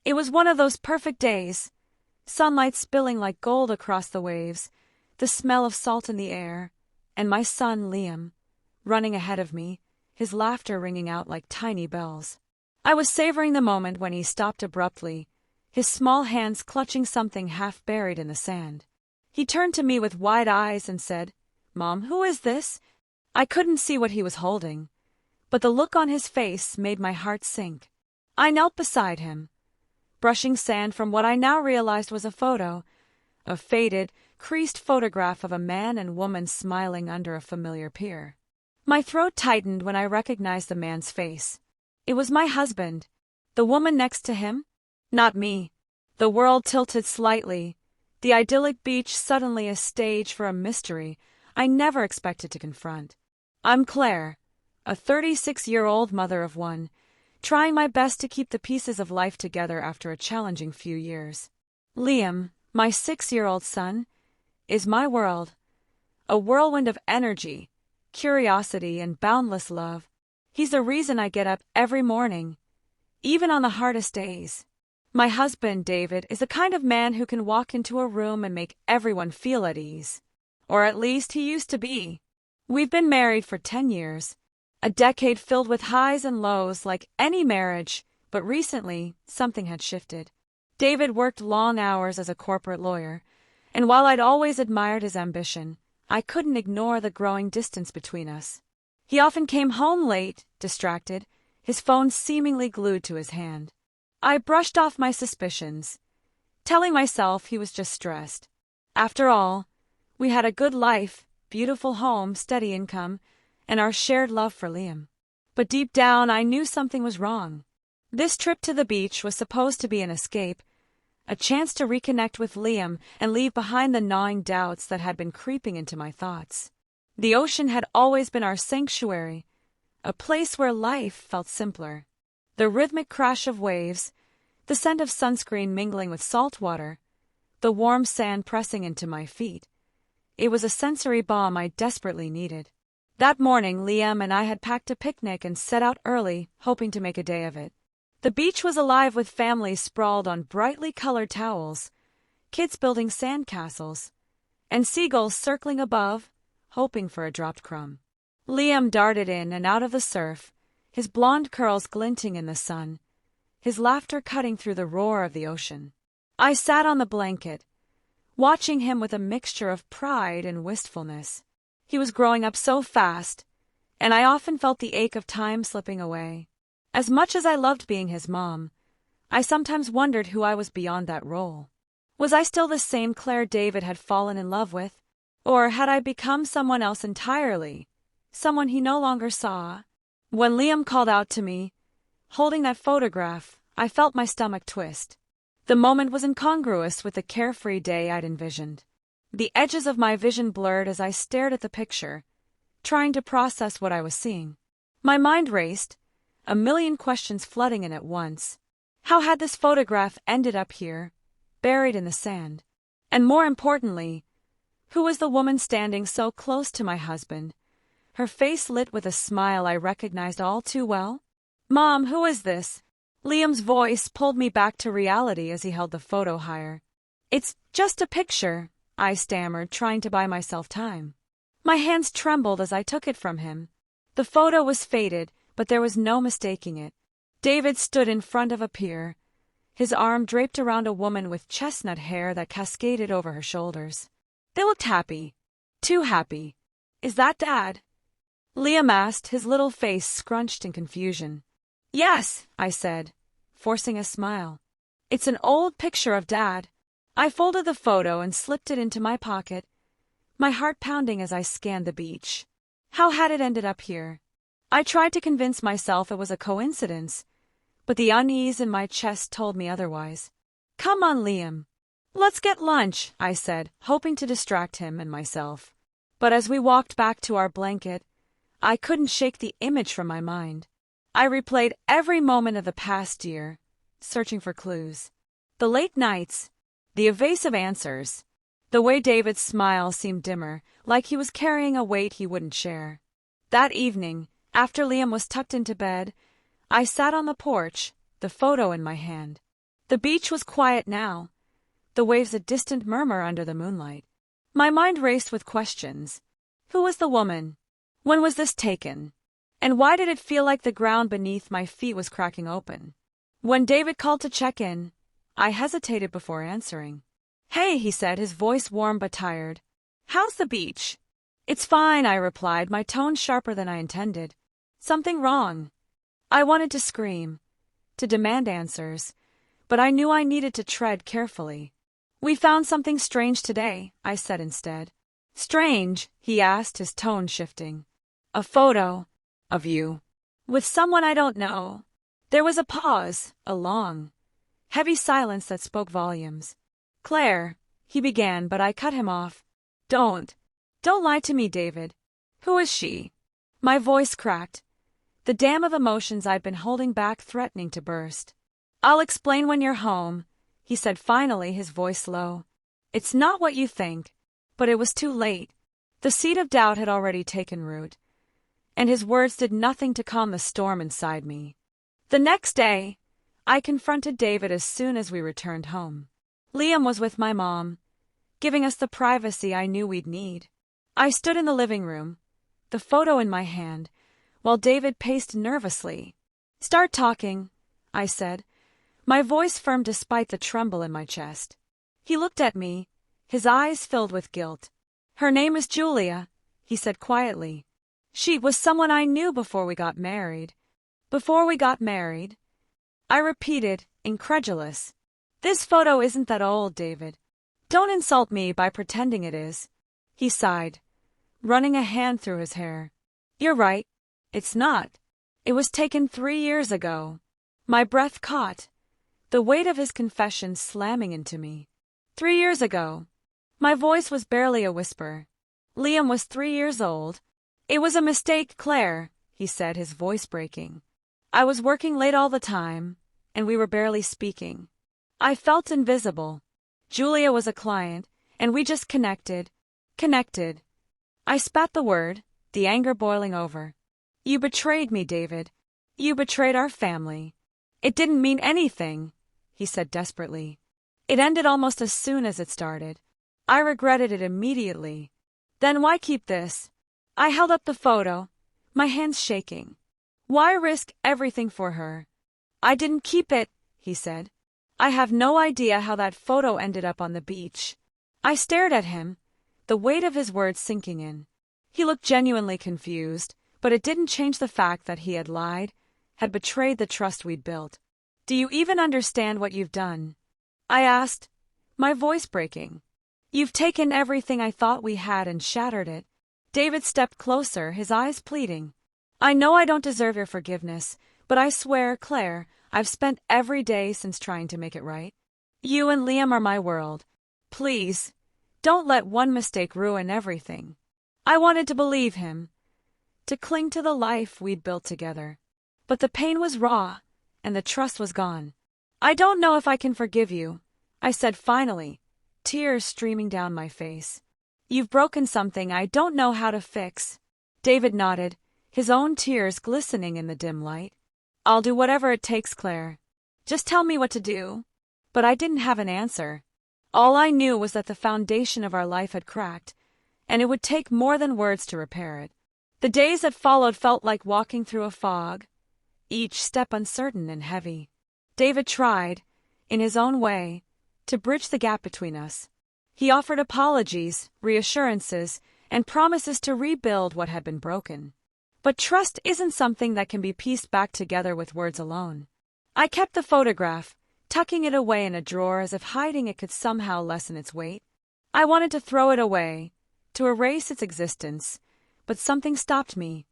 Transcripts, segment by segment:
It was one of those perfect days, sunlight spilling like gold across the waves, the smell of salt in the air, and my son, Liam, running ahead of me, his laughter ringing out like tiny bells. I was savoring the moment when he stopped abruptly, his small hands clutching something half buried in the sand. He turned to me with wide eyes and said, "Mom, who is this?" I couldn't see what he was holding, but the look on his face made my heart sink. I knelt beside him, brushing sand from what I now realized was a faded, creased photograph of a man and woman smiling under a familiar pier. My throat tightened when I recognized the man's face. It was my husband. The woman next to him? Not me. The world tilted slightly, the idyllic beach suddenly a stage for a mystery I never expected to confront. I'm Claire, a 36-year-old mother of one, trying my best to keep the pieces of life together after a challenging few years. Liam, my 6-year-old son, is my world, a whirlwind of energy, curiosity, and boundless love. He's the reason I get up every morning, even on the hardest days. My husband, David, is the kind of man who can walk into a room and make everyone feel at ease. Or at least he used to be. We've been married for 10 years, a decade filled with highs and lows like any marriage, but recently something had shifted. David worked long hours as a corporate lawyer, and while I'd always admired his ambition, I couldn't ignore the growing distance between us. He often came home late, distracted, his phone seemingly glued to his hand. I brushed off my suspicions, telling myself he was just stressed. After all, we had a good life, beautiful home, steady income, and our shared love for Liam. But deep down, I knew something was wrong. This trip to the beach was supposed to be an escape, a chance to reconnect with Liam and leave behind the gnawing doubts that had been creeping into my thoughts. The ocean had always been our sanctuary, a place where life felt simpler. The rhythmic crash of waves, the scent of sunscreen mingling with salt water, the warm sand pressing into my feet. It was a sensory balm I desperately needed. That morning, Liam and I had packed a picnic and set out early, hoping to make a day of it. The beach was alive with families sprawled on brightly colored towels, kids building sand castles, and seagulls circling above, hoping for a dropped crumb. Liam darted in and out of the surf, his blonde curls glinting in the sun, his laughter cutting through the roar of the ocean. I sat on the blanket, watching him with a mixture of pride and wistfulness. He was growing up so fast, and I often felt the ache of time slipping away. As much as I loved being his mom, I sometimes wondered who I was beyond that role. Was I still the same Claire David had fallen in love with? Or had I become someone else entirely, someone he no longer saw? When Liam called out to me, holding that photograph, I felt my stomach twist. The moment was incongruous with the carefree day I'd envisioned. The edges of my vision blurred as I stared at the picture, trying to process what I was seeing. My mind raced, a million questions flooding in at once. How had this photograph ended up here, buried in the sand? And more importantly, who was the woman standing so close to my husband, her face lit with a smile I recognized all too well? "Mom, who is this?" Liam's voice pulled me back to reality as he held the photo higher. "It's just a picture," I stammered, trying to buy myself time. My hands trembled as I took it from him. The photo was faded, but there was no mistaking it. David stood in front of a pier, his arm draped around a woman with chestnut hair that cascaded over her shoulders. They looked happy. Too happy. "Is that Dad?" Liam asked, his little face scrunched in confusion. "Yes," I said, forcing a smile. "It's an old picture of Dad." I folded the photo and slipped it into my pocket, my heart pounding as I scanned the beach. How had it ended up here? I tried to convince myself it was a coincidence, but the unease in my chest told me otherwise. "Come on, Liam. Let's get lunch," I said, hoping to distract him and myself. But as we walked back to our blanket, I couldn't shake the image from my mind. I replayed every moment of the past year, searching for clues. The late nights, the evasive answers, the way David's smile seemed dimmer, like he was carrying a weight he wouldn't share. That evening, after Liam was tucked into bed, I sat on the porch, the photo in my hand. The beach was quiet now, the waves a distant murmur under the moonlight. My mind raced with questions. Who was the woman? When was this taken? And why did it feel like the ground beneath my feet was cracking open? When David called to check in, I hesitated before answering. "Hey," he said, his voice warm but tired. "How's the beach?" "It's fine," I replied, my tone sharper than I intended. "Something wrong?" I wanted to scream, to demand answers, but I knew I needed to tread carefully. "We found something strange today," I said instead. "Strange?" he asked, his tone shifting. "A photo of you with someone I don't know." There was a pause, a long, heavy silence that spoke volumes. "Claire," he began, but I cut him off. Don't lie to me, David. Who is she?" My voice cracked, the dam of emotions I'd been holding back threatening to burst. "I'll explain when you're home," he said finally, his voice low. "It's not what you think." But it was too late. The seed of doubt had already taken root, and his words did nothing to calm the storm inside me. The next day, I confronted David as soon as we returned home. Liam was with my mom, giving us the privacy I knew we'd need. I stood in the living room, the photo in my hand, while David paced nervously. "Start talking," I said, my voice firm despite the tremble in my chest. He looked at me, his eyes filled with guilt. "Her name is Julia," he said quietly. "She was someone I knew before we got married." "Before we got married?" I repeated, incredulous. "This photo isn't that old, David. Don't insult me by pretending it is." He sighed, running a hand through his hair. "You're right. It's not. It was taken 3 years ago." My breath caught, the weight of his confession slamming into me. 3 years ago. My voice was barely a whisper. Liam was 3 years old. "It was a mistake, Claire," he said, his voice breaking. "I was working late all the time, and we were barely speaking. I felt invisible. Julia was a client, and we just connected. I spat the word, the anger boiling over. "You betrayed me, David. You betrayed our family." "It didn't mean anything," he said desperately. "It ended almost as soon as it started. I regretted it immediately. Then why keep this?" I held up the photo, my hands shaking. "Why risk everything for her?" "I didn't keep it," he said. "I have no idea how that photo ended up on the beach." I stared at him, the weight of his words sinking in. He looked genuinely confused, but it didn't change the fact that he had lied, had betrayed the trust we'd built. "Do you even understand what you've done?" I asked, my voice breaking. "You've taken everything I thought we had and shattered it." David stepped closer, his eyes pleading. "I know I don't deserve your forgiveness, but I swear, Claire, I've spent every day since trying to make it right. You and Liam are my world. Please, don't let one mistake ruin everything." I wanted to believe him, to cling to the life we'd built together. But the pain was raw, and the trust was gone. "I don't know if I can forgive you," I said finally, tears streaming down my face. "You've broken something I don't know how to fix." David nodded, his own tears glistening in the dim light. "I'll do whatever it takes, Claire. Just tell me what to do." But I didn't have an answer. All I knew was that the foundation of our life had cracked, and it would take more than words to repair it. The days that followed felt like walking through a fog, each step uncertain and heavy. David tried, in his own way, to bridge the gap between us. He offered apologies, reassurances, and promises to rebuild what had been broken. But trust isn't something that can be pieced back together with words alone. I kept the photograph, tucking it away in a drawer as if hiding it could somehow lessen its weight. I wanted to throw it away, to erase its existence, but something stopped me.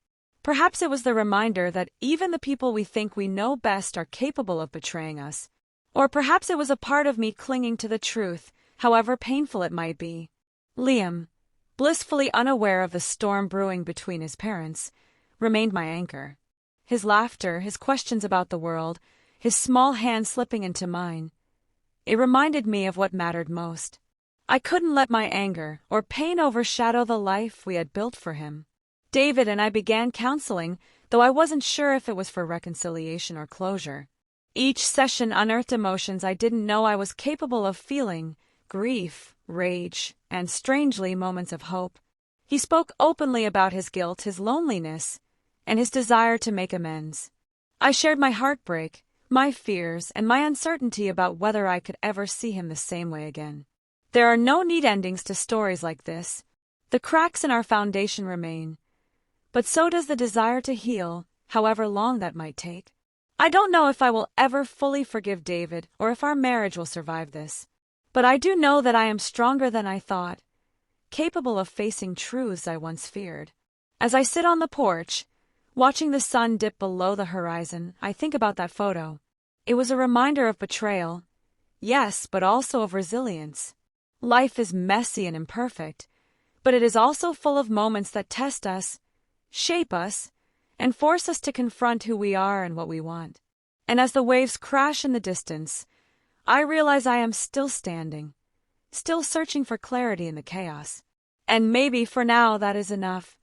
Perhaps it was the reminder that even the people we think we know best are capable of betraying us. Or perhaps it was a part of me clinging to the truth, however painful it might be. Liam, blissfully unaware of the storm brewing between his parents, remained my anchor. His laughter, his questions about the world, his small hand slipping into mine. It reminded me of what mattered most. I couldn't let my anger or pain overshadow the life we had built for him. David and I began counseling, though I wasn't sure if it was for reconciliation or closure. Each session unearthed emotions I didn't know I was capable of feeling: grief, rage, and strangely, moments of hope. He spoke openly about his guilt, his loneliness, and his desire to make amends. I shared my heartbreak, my fears, and my uncertainty about whether I could ever see him the same way again. There are no neat endings to stories like this. The cracks in our foundation remain, but so does the desire to heal, however long that might take. I don't know if I will ever fully forgive David or if our marriage will survive this, but I do know that I am stronger than I thought, capable of facing truths I once feared. As I sit on the porch, watching the sun dip below the horizon, I think about that photo. It was a reminder of betrayal, yes, but also of resilience. Life is messy and imperfect, but it is also full of moments that test us, shape us, and force us to confront who we are and what we want. And as the waves crash in the distance, I realize I am still standing, still searching for clarity in the chaos. And maybe for now that is enough.